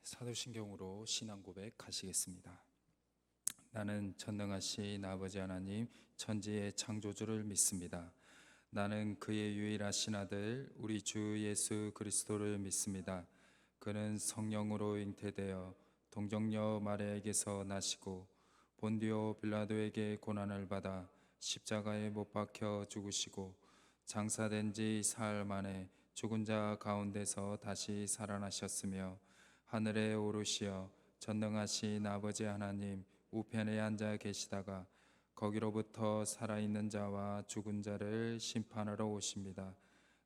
사도신경으로 신앙 고백하시겠습니다. 나는 전능하신 아버지 하나님 천지의 창조주를 믿습니다. 나는 그의 유일하신 아들 우리 주 예수 그리스도를 믿습니다. 그는 성령으로 잉태되어 동정녀 마리아에게서 나시고 본디오 빌라도에게 고난을 받아 십자가에 못 박혀 죽으시고 장사된 지 사흘 만에 죽은 자 가운데서 다시 살아나셨으며 하늘에 오르시어 전능하신 아버지 하나님 우편에 앉아 계시다가 거기로부터 살아있는 자와 죽은 자를 심판하러 오십니다.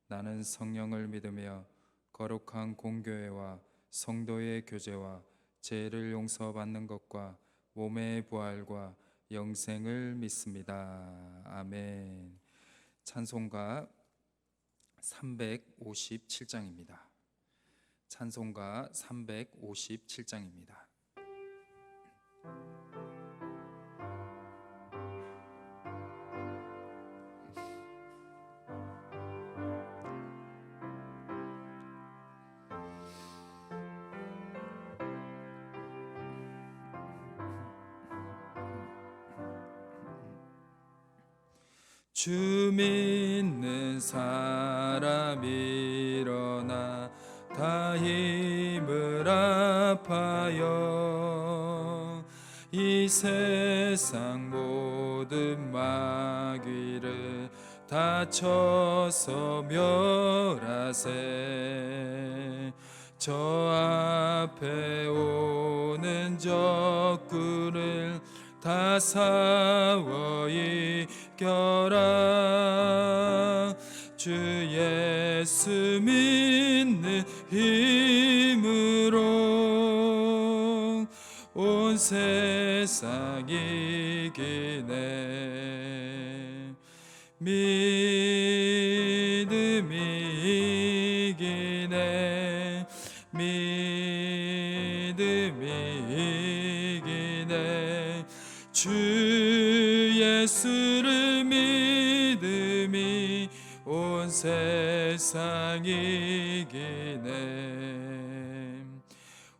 나는 성령을 믿으며 거룩한 공교회와 성도의 교제와 죄를 용서받는 것과 몸의 부활과 영생을 믿습니다. 아멘. 찬송가 357장입니다. 찬송가 357장입니다. 주 믿는 사람 일어나 다 힘을 합하여 이 세상 모든 마귀를 다 쳐서 멸하세. 저 앞에 오는 적군을 다 싸워 이겨라. 주 예수 믿는 힘으로 온 세상 이기네. 믿음이 이기네. 믿음이 이기네. 주 예수를 믿음이 온 세상 이기네.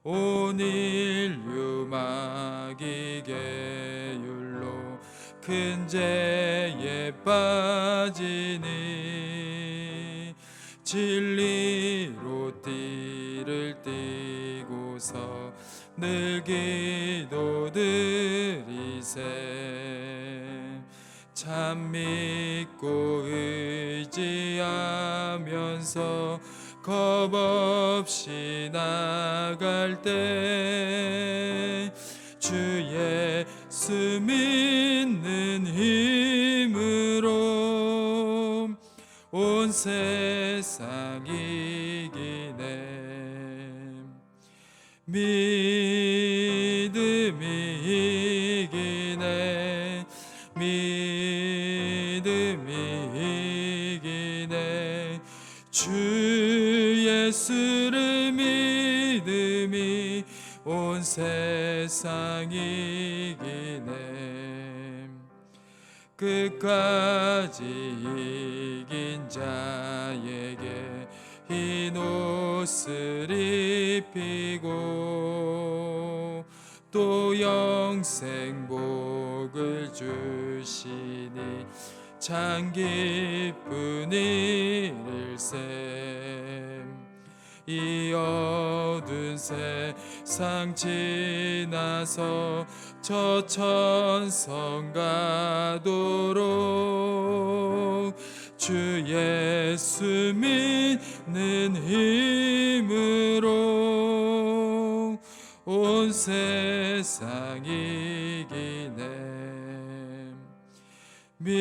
온 인류 마귀 계율로 큰 죄에 빠지니 진리로 띠를 띠고서 늘 기도드리세. 참 믿고 의지하면서 겁 없이 나갈 때 주 예수 믿는 힘으로 온 세상 이기네. 믿음이 이기네. 믿음이 이기네. 주 예수를 믿음이 온 세상 이기네. 끝까지 이긴 자에게 흰 옷을 입히고 또 영생 복을 주시니 참 기쁜 일일세. 이 어두운 세상 지나서 저 천성 가도록 주 예수 믿는 힘으로 온 세상 이기네. 믿음이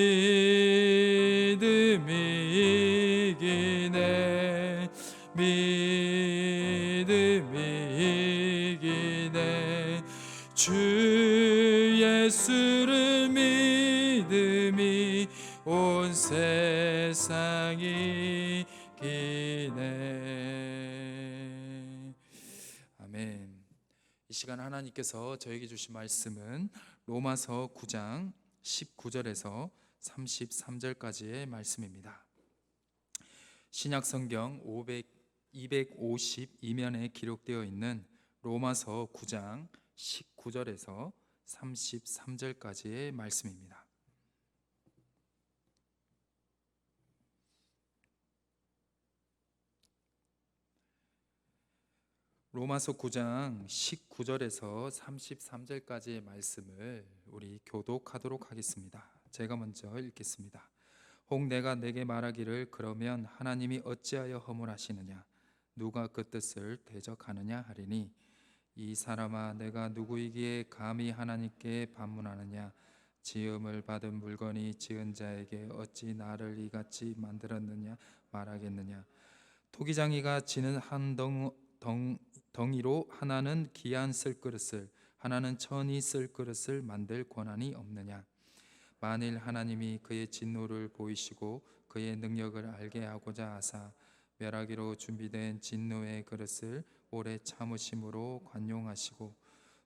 이기네. 믿음이 이기네. 주 예수를 믿음이 온 세상 이기네. 아멘. 이 시간 하나님께서 저에게 주신 말씀은 로마서 9장 19절에서 33절까지의 말씀입니다. 신약성경 252면에 기록되어 있는 로마서 9장 19절에서 33절까지의 말씀입니다. 로마서 9장 19절에서 33절까지의 말씀을 우리 교독하도록 하겠습니다. 제가 먼저 읽겠습니다. 혹 내가 내게 말하기를 그러면 하나님이 어찌하여 허물하시느냐 누가 그 뜻을 대적하느냐 하리니 이 사람아 내가 누구이기에 감히 하나님께 반문하느냐 지음을 받은 물건이 지은 자에게 어찌 나를 이같이 만들었느냐 말하겠느냐 토기장이가 지는 한 덩이로 하나는 기한 쓸 그릇을 하나는 천이 쓸 그릇을 만들 권한이 없느냐 만일 하나님이 그의 진노를 보이시고 그의 능력을 알게 하고자 하사 멸하기로 준비된 진노의 그릇을 오래 참으심으로 관용하시고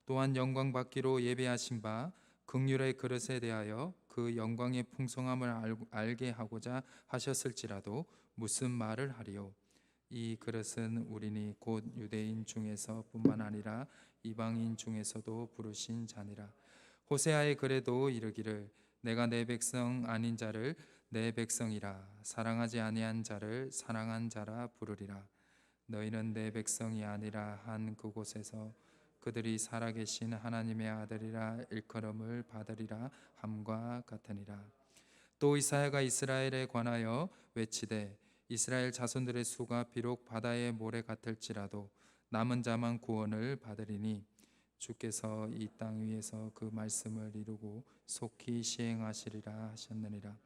또한 영광 받기로 예배하신 바 긍휼의 그릇에 대하여 그 영광의 풍성함을 알게 하고자 하셨을지라도 무슨 말을 하리요 이 그릇은 우리니 곧 유대인 중에서 뿐만 아니라 이방인 중에서도 부르신 자니라. 호세아의 글에도 이르기를 내가 내 백성 아닌 자를 내 백성이라 사랑하지 아니한 자를 사랑한 자라 부르리라. 너희는 내 백성이 아니라 한 그곳에서 그들이 살아계신 하나님의 아들이라 일컬음을 받으리라 함과 같으니라. 또 이사야가 이스라엘에 관하여 외치되 이스라엘 자손들의 수가 비록 바다의 모래 같을지라도 남은 자만 구원을 받으리니 주께서 이 땅 위에서 그 말씀을 이루고 속히 시행하시리라 하셨느니라.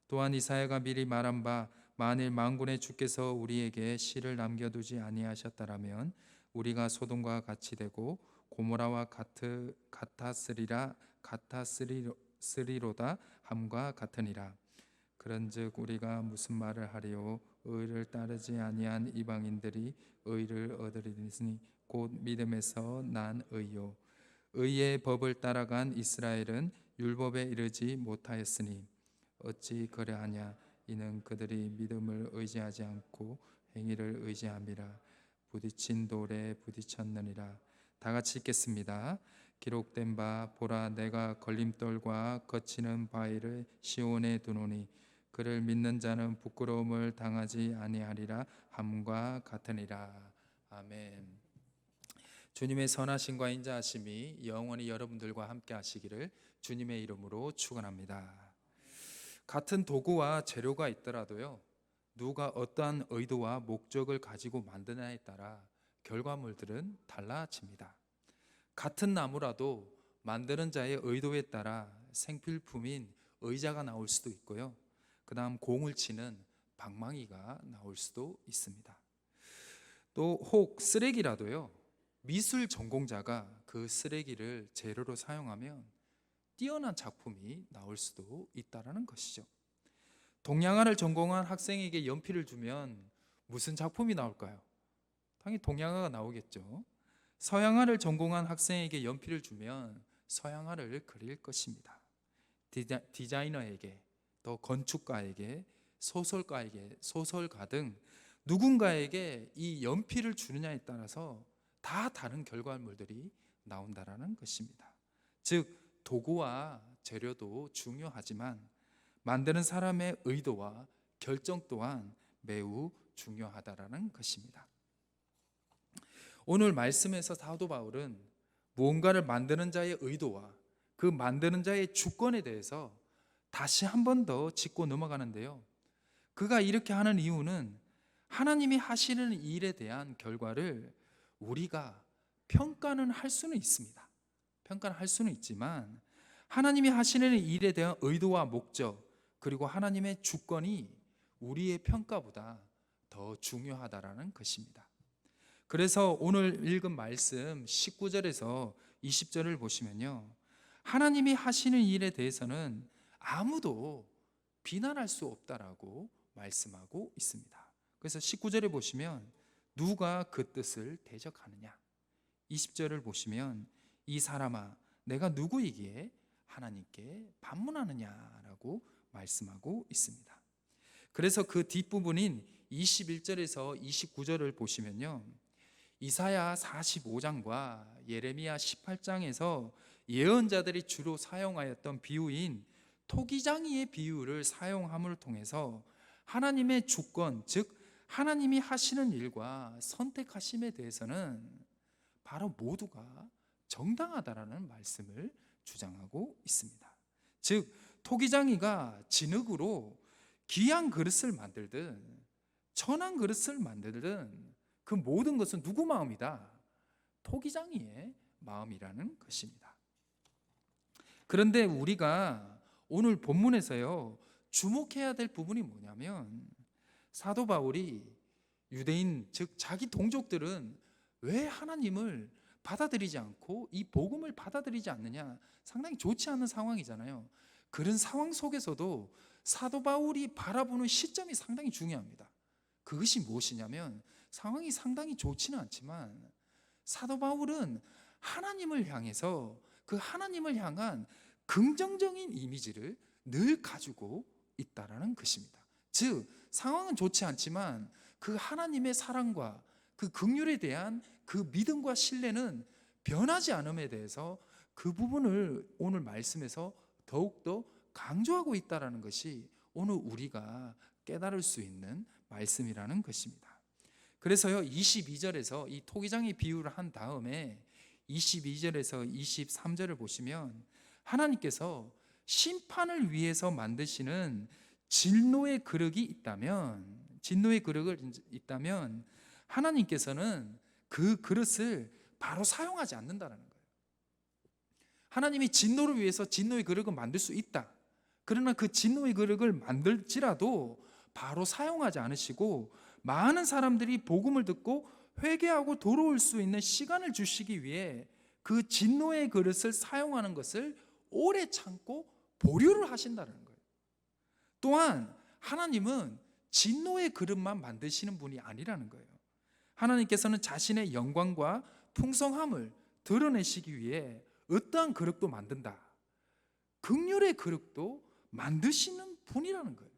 또한 이사야가 미리 말한 바 만일 만군의 주께서 우리에게 씨를 남겨두지 아니하셨다라면 우리가 소돔과 같이 되고 고모라와 같았으리로다 함과 같으니라. 그런즉 우리가 무슨 말을 하리요 의를 따르지 아니한 이방인들이 의를 얻으리니 곧 믿음에서 난 의요 의의 법을 따라간 이스라엘은 율법에 이르지 못하였으니 어찌 그러하냐 이는 그들이 믿음을 의지하지 않고 행위를 의지함이라 부딪힌 돌에 부딪혔느니라. 다 같이 읽겠습니다. 기록된 바 보라 내가 걸림돌과 거치는 바위를 시온에 두노니 그를 믿는 자는 부끄러움을 당하지 아니하리라 함과 같으니라. 아멘. 주님의 선하심과 인자하심이 영원히 여러분들과 함께 하시기를 주님의 이름으로 축원합니다. 같은 도구와 재료가 있더라도요 누가 어떠한 의도와 목적을 가지고 만드냐에 따라 결과물들은 달라집니다. 같은 나무라도 만드는 자의 의도에 따라 생필품인 의자가 나올 수도 있고요 그 다음 공을 치는 방망이가 나올 수도 있습니다. 또 혹 쓰레기라도요 미술 전공자가 그 쓰레기를 재료로 사용하면 뛰어난 작품이 나올 수도 있다는 것이죠. 동양화를 전공한 학생에게 연필을 주면 무슨 작품이 나올까요? 당연히 동양화가 나오겠죠. 서양화를 전공한 학생에게 연필을 주면 서양화를 그릴 것입니다. 디자이너에게 또 건축가에게 소설가에게 소설가 등 누군가에게 이 연필을 주느냐에 따라서 다 다른 결과물들이 나온다라는 것입니다. 즉 도구와 재료도 중요하지만 만드는 사람의 의도와 결정 또한 매우 중요하다라는 것입니다. 오늘 말씀에서 사도 바울은 무언가를 만드는 자의 의도와 그 만드는 자의 주권에 대해서 다시 한 번 더 짚고 넘어가는데요 그가 이렇게 하는 이유는 하나님이 하시는 일에 대한 결과를 우리가 평가는 할 수는 있습니다. 평가는 할 수는 있지만 하나님이 하시는 일에 대한 의도와 목적 그리고 하나님의 주권이 우리의 평가보다 더 중요하다라는 것입니다. 그래서 오늘 읽은 말씀 19절에서 20절을 보시면요 하나님이 하시는 일에 대해서는 아무도 비난할 수 없다라고 말씀하고 있습니다. 그래서 19절에 보시면 누가 그 뜻을 대적하느냐 20절을 보시면 이 사람아 내가 누구이기에 하나님께 반문하느냐라고 말씀하고 있습니다. 그래서 그 뒷부분인 21절에서 29절을 보시면요 이사야 45장과 예레미야 18장에서 예언자들이 주로 사용하였던 비유인 토기장이의 비유를 사용함을 통해서 하나님의 주권, 즉 하나님이 하시는 일과 선택하심에 대해서는 바로 모두가 정당하다라는 말씀을 주장하고 있습니다. 즉 토기장이가 진흙으로 귀한 그릇을 만들든 천한 그릇을 만들든 그 모든 것은 누구 마음이다? 토기장이의 마음이라는 것입니다. 그런데 우리가 오늘 본문에서요 주목해야 될 부분이 뭐냐면, 사도 바울이 유대인 즉 자기 동족들은 왜 하나님을 받아들이지 않고 이 복음을 받아들이지 않느냐, 상당히 좋지 않은 상황이잖아요. 그런 상황 속에서도 사도 바울이 바라보는 시점이 상당히 중요합니다. 그것이 무엇이냐면, 상황이 상당히 좋지는 않지만 사도 바울은 하나님을 향해서 그 하나님을 향한 긍정적인 이미지를 늘 가지고 있다라는 것입니다. 즉 상황은 좋지 않지만 그 하나님의 사랑과 그 긍휼에 대한 그 믿음과 신뢰는 변하지 않음에 대해서 그 부분을 오늘 말씀에서 더욱더 강조하고 있다는 것이 오늘 우리가 깨달을 수 있는 말씀이라는 것입니다. 그래서요 22절에서 이 토기장의 비유를 한 다음에 22절에서 23절을 보시면 하나님께서 심판을 위해서 만드시는 진노의 그릇이 있다면 하나님께서는 그 그릇을 바로 사용하지 않는다는 거예요. 하나님이 진노를 위해서 진노의 그릇을 만들 수 있다. 그러나 그 진노의 그릇을 만들지라도 바로 사용하지 않으시고 많은 사람들이 복음을 듣고 회개하고 돌아올 수 있는 시간을 주시기 위해 그 진노의 그릇을 사용하는 것을 오래 참고 보류를 하신다는 거예요. 또한 하나님은 진노의 그릇만 만드시는 분이 아니라는 거예요. 하나님께서는 자신의 영광과 풍성함을 드러내시기 위해 어떠한 그릇도 만든다. 긍휼의 그릇도 만드시는 분이라는 거예요.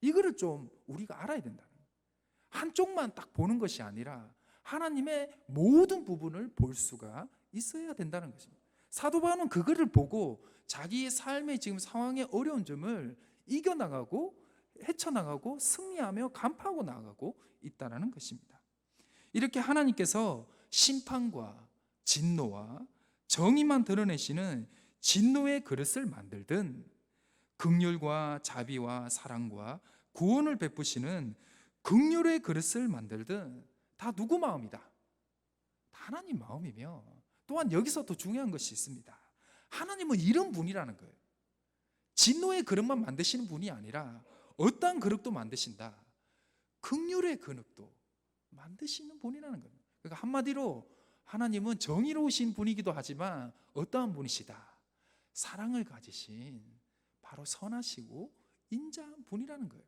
이거를 좀 우리가 알아야 된다는 거예요. 한쪽만 딱 보는 것이 아니라 하나님의 모든 부분을 볼 수가 있어야 된다는 것입니다. 사도 바울은 그거를 보고 자기의 삶의 지금 상황의 어려운 점을 이겨나가고 헤쳐나가고 승리하며 간파하고 나가고 있다는 것입니다. 이렇게 하나님께서 심판과 진노와 정의만 드러내시는 진노의 그릇을 만들든 긍휼과 자비와 사랑과 구원을 베푸시는 긍휼의 그릇을 만들든 다 누구 마음이다? 하나님 마음이며, 또한 여기서 더 중요한 것이 있습니다. 하나님은 이런 분이라는 거예요. 진노의 그릇만 만드시는 분이 아니라 어떠한 그릇도 만드신다. 긍휼의 그릇도 만드시는 분이라는 거예요. 그러니까 한마디로 하나님은 정의로우신 분이기도 하지만 어떠한 분이시다. 사랑을 가지신 바로 선하시고 인자한 분이라는 거예요.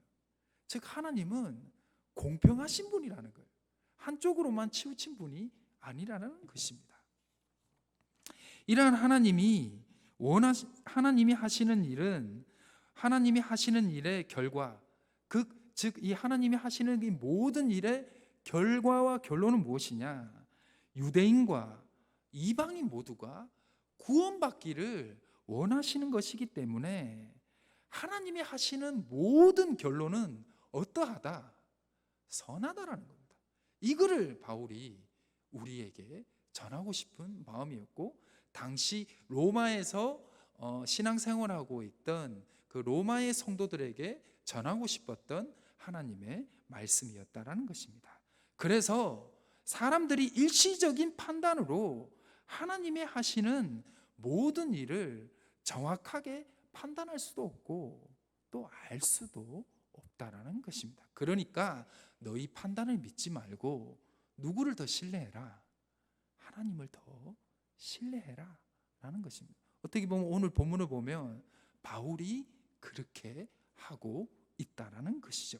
즉 하나님은 공평하신 분이라는 거예요. 한쪽으로만 치우친 분이 아니라는 것입니다. 이러한 하나님이 하시는 일은 하나님이 하시는 일의 결과, 즉 이 하나님이 하시는 이 모든 일의 결과와 결론은 무엇이냐? 유대인과 이방인 모두가 구원받기를 원하시는 것이기 때문에 하나님이 하시는 모든 결론은 어떠하다? 선하다라는 겁니다. 이거를 바울이 우리에게 전하고 싶은 마음이었고, 당시 로마에서 신앙생활하고 있던 그 로마의 성도들에게 전하고 싶었던 하나님의 말씀이었다라는 것입니다. 그래서 사람들이 일시적인 판단으로 하나님이 하시는 모든 일을 정확하게 판단할 수도 없고 또 알 수도 없다라는 것입니다. 그러니까 너희 판단을 믿지 말고 누구를 더 신뢰해라? 하나님을 더 신뢰해라 라는 것입니다. 어떻게 보면 오늘 본문을 보면 바울이 그렇게 하고 있다라는 것이죠.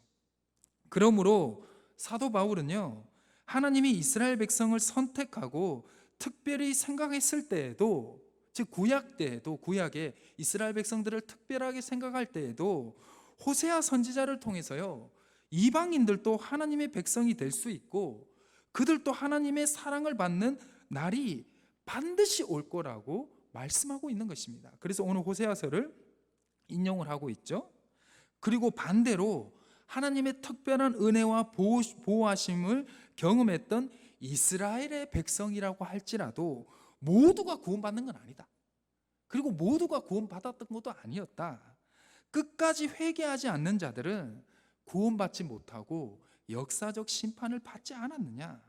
그러므로 사도 바울은요, 하나님이 이스라엘 백성을 선택하고 특별히 생각했을 때에도, 즉 구약 때에도, 구약에 이스라엘 백성들을 특별하게 생각할 때에도 호세아 선지자를 통해서요 이방인들도 하나님의 백성이 될 수 있고 그들도 하나님의 사랑을 받는 날이 반드시 올 거라고 말씀하고 있는 것입니다. 그래서 오늘 호세아서를 인용을 하고 있죠. 그리고 반대로 하나님의 특별한 은혜와 보호하심을 경험했던 이스라엘의 백성이라고 할지라도 모두가 구원받는 건 아니다. 그리고 모두가 구원받았던 것도 아니었다. 끝까지 회개하지 않는 자들은 구원받지 못하고 역사적 심판을 받지 않았느냐.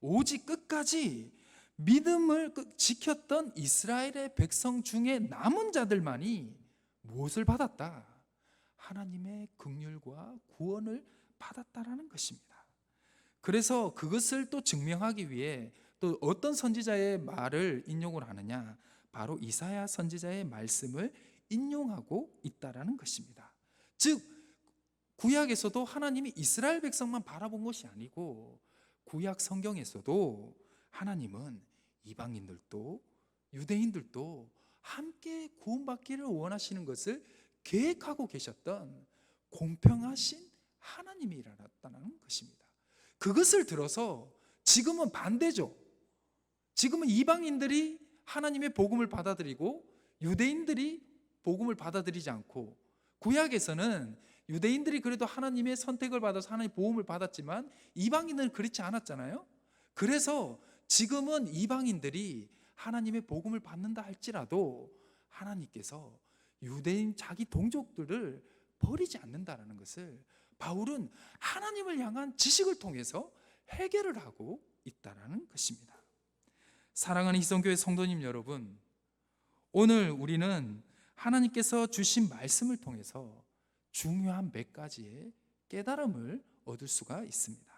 오직 끝까지 믿음을 지켰던 이스라엘의 백성 중에 남은 자들만이 무엇을 받았다? 하나님의 긍휼과 구원을 받았다라는 것입니다. 그래서 그것을 또 증명하기 위해 또 어떤 선지자의 말을 인용을 하느냐? 바로 이사야 선지자의 말씀을 인용하고 있다라는 것입니다. 즉 구약에서도 하나님이 이스라엘 백성만 바라본 것이 아니고 구약 성경에서도 하나님은 이방인들도 유대인들도 함께 구원받기를 원하시는 것을 계획하고 계셨던 공평하신 하나님이라는 것입니다. 그것을 들어서 지금은 반대죠. 지금은 이방인들이 하나님의 복음을 받아들이고 유대인들이 복음을 받아들이지 않고, 구약에서는 유대인들이 그래도 하나님의 선택을 받아서 하나님의 보험을 받았지만 이방인들은 그렇지 않았잖아요. 그래서 지금은 이방인들이 하나님의 복음을 받는다 할지라도 하나님께서 유대인 자기 동족들을 버리지 않는다라는 것을 바울은 하나님을 향한 지식을 통해서 해결을 하고 있다라는 것입니다. 사랑하는 희성교회 성도님 여러분, 오늘 우리는 하나님께서 주신 말씀을 통해서 중요한 몇 가지의 깨달음을 얻을 수가 있습니다.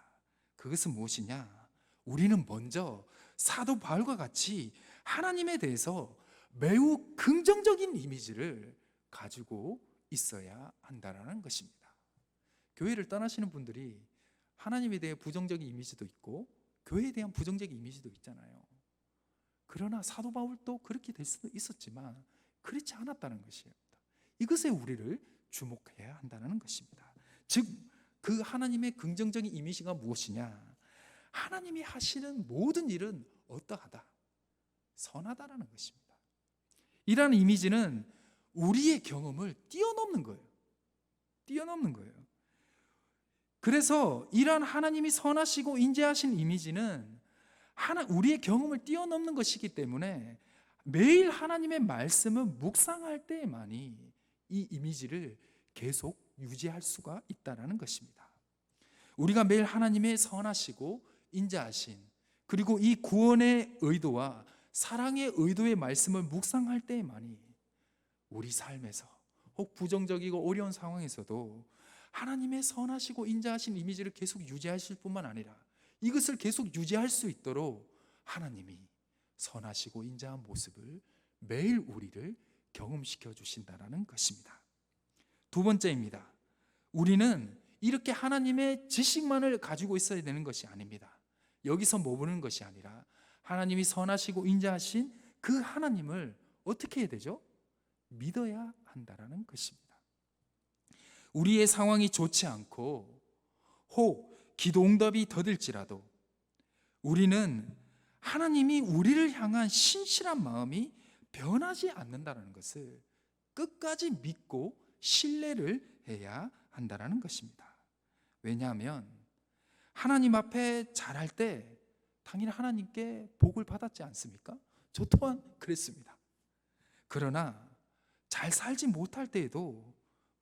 그것은 무엇이냐? 우리는 먼저 사도 바울과 같이 하나님에 대해서 매우 긍정적인 이미지를 가지고 있어야 한다는 것입니다. 교회를 떠나시는 분들이 하나님에 대해 부정적인 이미지도 있고 교회에 대한 부정적인 이미지도 있잖아요. 그러나 사도 바울도 그렇게 될 수도 있었지만 그렇지 않았다는 것입니다. 이것에 우리를 주목해야 한다는 것입니다. 즉, 그 하나님의 긍정적인 이미지가 무엇이냐? 하나님이 하시는 모든 일은 어떠하다? 선하다라는 것입니다. 이러한 이미지는 우리의 경험을 뛰어넘는 거예요. 뛰어넘는 거예요. 그래서 이러한 하나님이 선하시고 인자하신 이미지는 우리의 경험을 뛰어넘는 것이기 때문에 매일 하나님의 말씀을 묵상할 때에만이 이 이미지를 계속 유지할 수가 있다는 것입니다. 우리가 매일 하나님의 선하시고 인자하신, 그리고 이 구원의 의도와 사랑의 의도의 말씀을 묵상할 때에만이 우리 삶에서 혹 부정적이고 어려운 상황에서도 하나님의 선하시고 인자하신 이미지를 계속 유지하실 뿐만 아니라 이것을 계속 유지할 수 있도록 하나님이 선하시고 인자한 모습을 매일 우리를 경험시켜 주신다는 것입니다. 두 번째입니다. 우리는 이렇게 하나님의 지식만을 가지고 있어야 되는 것이 아닙니다. 여기서 머무는 것이 아니라 하나님이 선하시고 인자하신 그 하나님을 어떻게 해야 되죠? 믿어야 한다는 것입니다. 우리의 상황이 좋지 않고 혹 기도 응답이 더딜지라도 우리는 하나님이 우리를 향한 신실한 마음이 변하지 않는다는 것을 끝까지 믿고 신뢰를 해야 한다는 것입니다. 왜냐하면 하나님 앞에 잘할 때 당연히 하나님께 복을 받았지 않습니까? 저 또한 그랬습니다. 그러나 잘 살지 못할 때에도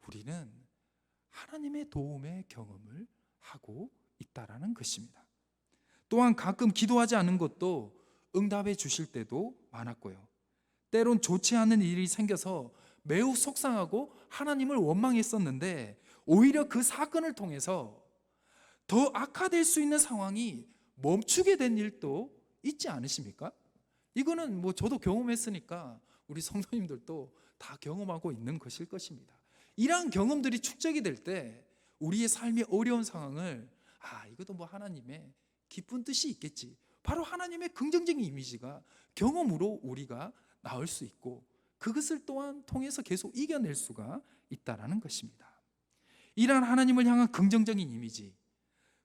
우리는 하나님의 도움의 경험을 하고 있다라는 것입니다. 또한 가끔 기도하지 않은 것도 응답해 주실 때도 많았고요. 때론 좋지 않은 일이 생겨서 매우 속상하고 하나님을 원망했었는데 오히려 그 사건을 통해서 더 악화될 수 있는 상황이 멈추게 된 일도 있지 않으십니까? 이거는 저도 경험했으니까 우리 성도님들도 다 경험하고 있는 것일 것입니다. 이러한 경험들이 축적이 될 때 우리의 삶의 어려운 상황을 이것도 하나님의 기쁜 뜻이 있겠지, 바로 하나님의 긍정적인 이미지가 경험으로 우리가 나올 수 있고 그것을 또한 통해서 계속 이겨낼 수가 있다는 것입니다. 이러한 하나님을 향한 긍정적인 이미지,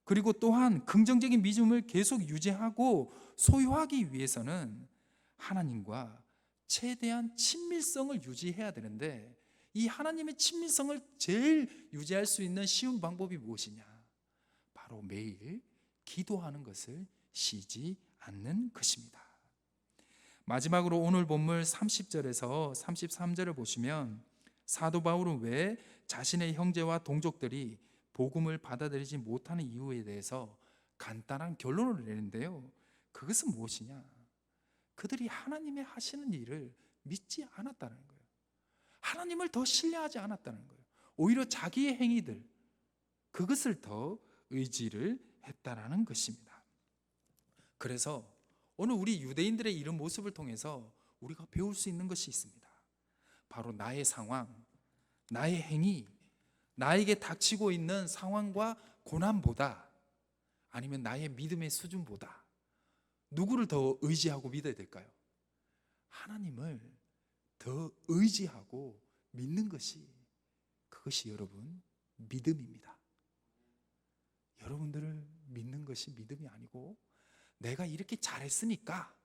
그리고 또한 긍정적인 믿음을 계속 유지하고 소유하기 위해서는 하나님과 최대한 친밀성을 유지해야 되는데, 이 하나님의 친밀성을 제일 유지할 수 있는 쉬운 방법이 무엇이냐? 바로 매일 기도하는 것을 쉬지 않는 것입니다. 마지막으로 오늘 본문 30절에서 33절을 보시면 사도 바울은 왜 자신의 형제와 동족들이 복음을 받아들이지 못하는 이유에 대해서 간단한 결론을 내는데요, 그것은 무엇이냐? 그들이 하나님의 하시는 일을 믿지 않았다는 거예요. 하나님을 더 신뢰하지 않았다는 거예요. 오히려 자기의 행위들, 그것을 더 의지를 했다라는 것입니다. 그래서 오늘 우리 유대인들의 이런 모습을 통해서 우리가 배울 수 있는 것이 있습니다. 바로 나의 상황, 나의 행위, 나에게 닥치고 있는 상황과 고난보다, 아니면 나의 믿음의 수준보다 누구를 더 의지하고 믿어야 될까요? 하나님을 더 의지하고 믿는 것이, 그것이 여러분 믿음입니다. 여러분들을 믿는 것이 믿음이 아니고, 내가 이렇게 잘했으니까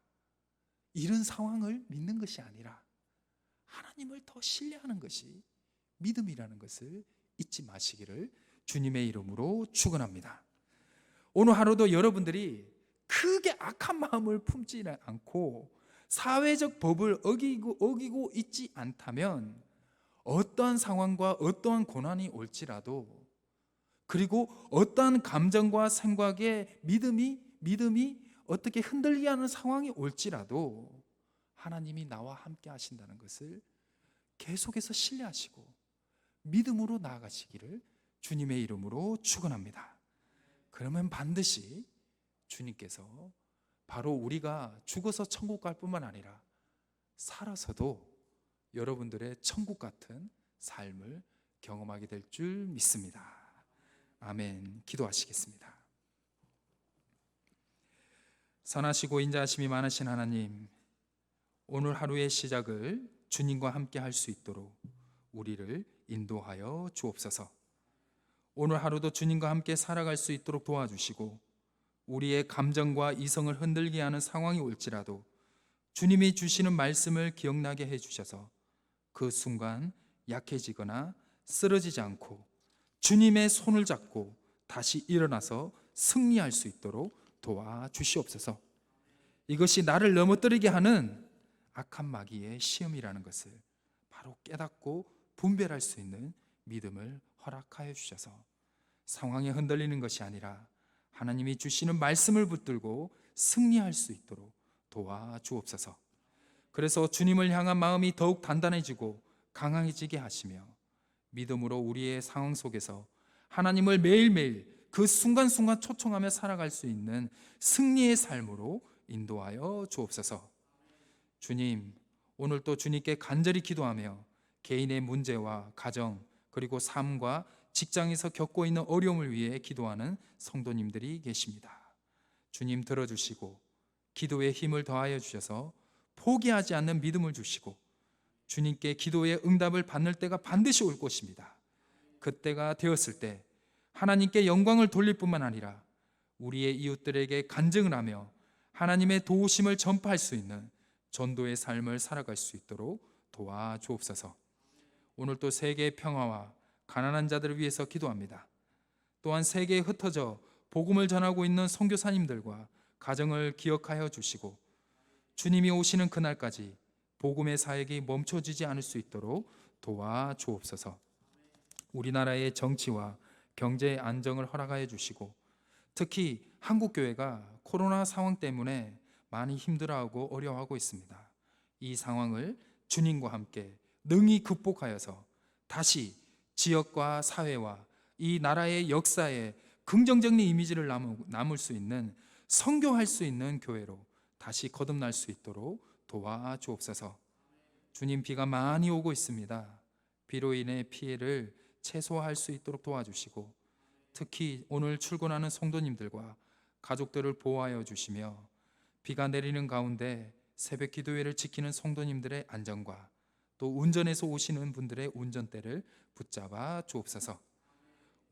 이런 상황을 믿는 것이 아니라 하나님을 더 신뢰하는 것이 믿음이라는 것을 잊지 마시기를 주님의 이름으로 축원합니다. 오늘 하루도 여러분들이 크게 악한 마음을 품지 않고 사회적 법을 어기고 있지 않다면, 어떠한 상황과 어떠한 고난이 올지라도, 그리고 어떠한 감정과 생각에 믿음이 어떻게 흔들리게 하는 상황이 올지라도 하나님이 나와 함께 하신다는 것을 계속해서 신뢰하시고 믿음으로 나아가시기를 주님의 이름으로 축원합니다. 그러면 반드시 주님께서 바로 우리가 죽어서 천국 갈 뿐만 아니라 살아서도 여러분들의 천국 같은 삶을 경험하게 될 줄 믿습니다. 아멘. 기도하시겠습니다. 선하시고 인자하심이 많으신 하나님, 오늘 하루의 시작을 주님과 함께 할 수 있도록 우리를 인도하여 주옵소서. 오늘 하루도 주님과 함께 살아갈 수 있도록 도와주시고, 우리의 감정과 이성을 흔들게 하는 상황이 올지라도 주님이 주시는 말씀을 기억나게 해주셔서 그 순간 약해지거나 쓰러지지 않고 주님의 손을 잡고 다시 일어나서 승리할 수 있도록 도와주시옵소서. 이것이 나를 넘어뜨리게 하는 악한 마귀의 시험이라는 것을 바로 깨닫고 분별할 수 있는 믿음을 허락하여 주셔서 상황에 흔들리는 것이 아니라 하나님이 주시는 말씀을 붙들고 승리할 수 있도록 도와주옵소서. 그래서 주님을 향한 마음이 더욱 단단해지고 강해지게 하시며 믿음으로 우리의 상황 속에서 하나님을 매일매일 그 순간순간 초청하며 살아갈 수 있는 승리의 삶으로 인도하여 주옵소서. 주님, 오늘 또 주님께 간절히 기도하며 개인의 문제와 가정, 그리고 삶과 직장에서 겪고 있는 어려움을 위해 기도하는 성도님들이 계십니다. 주님 들어주시고 기도에 힘을 더하여 주셔서 포기하지 않는 믿음을 주시고 주님께 기도의 응답을 받는 때가 반드시 올 것입니다. 그때가 되었을 때 하나님께 영광을 돌릴 뿐만 아니라 우리의 이웃들에게 간증을 하며 하나님의 도우심을 전파할 수 있는 전도의 삶을 살아갈 수 있도록 도와주옵소서. 오늘 또 세계의 평화와 가난한 자들을 위해서 기도합니다. 또한 세계에 흩어져 복음을 전하고 있는 선교사님들과 가정을 기억하여 주시고 주님이 오시는 그날까지 복음의 사역이 멈춰지지 않을 수 있도록 도와주옵소서. 우리나라의 정치와 경제의 안정을 허락하여 주시고 특히 한국교회가 코로나 상황 때문에 많이 힘들어하고 어려워하고 있습니다. 이 상황을 주님과 함께 능히 극복하여서 다시 지역과 사회와 이 나라의 역사에 긍정적인 이미지를 남을 수 있는, 선교할 수 있는 교회로 다시 거듭날 수 있도록 도와주옵소서. 주님, 비가 많이 오고 있습니다. 비로 인해 피해를 최소화할 수 있도록 도와주시고 특히 오늘 출근하는 성도님들과 가족들을 보호하여 주시며 비가 내리는 가운데 새벽 기도회를 지키는 성도님들의 안전과 또 운전해서 오시는 분들의 운전대를 붙잡아 주옵소서.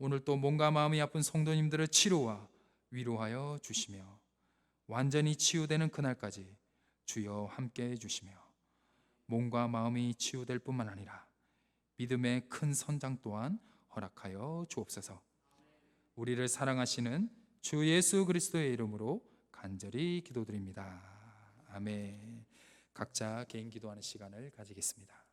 오늘 또 몸과 마음이 아픈 성도님들의 치료와 위로하여 주시며 완전히 치유되는 그날까지 주여 함께해 주시며 몸과 마음이 치유될 뿐만 아니라 믿음의 큰 선장 또한 허락하여 주옵소서. 우리를 사랑하시는 주 예수 그리스도의 이름으로 간절히 기도드립니다. 아멘. 각자 개인 기도하는 시간을 가지겠습니다.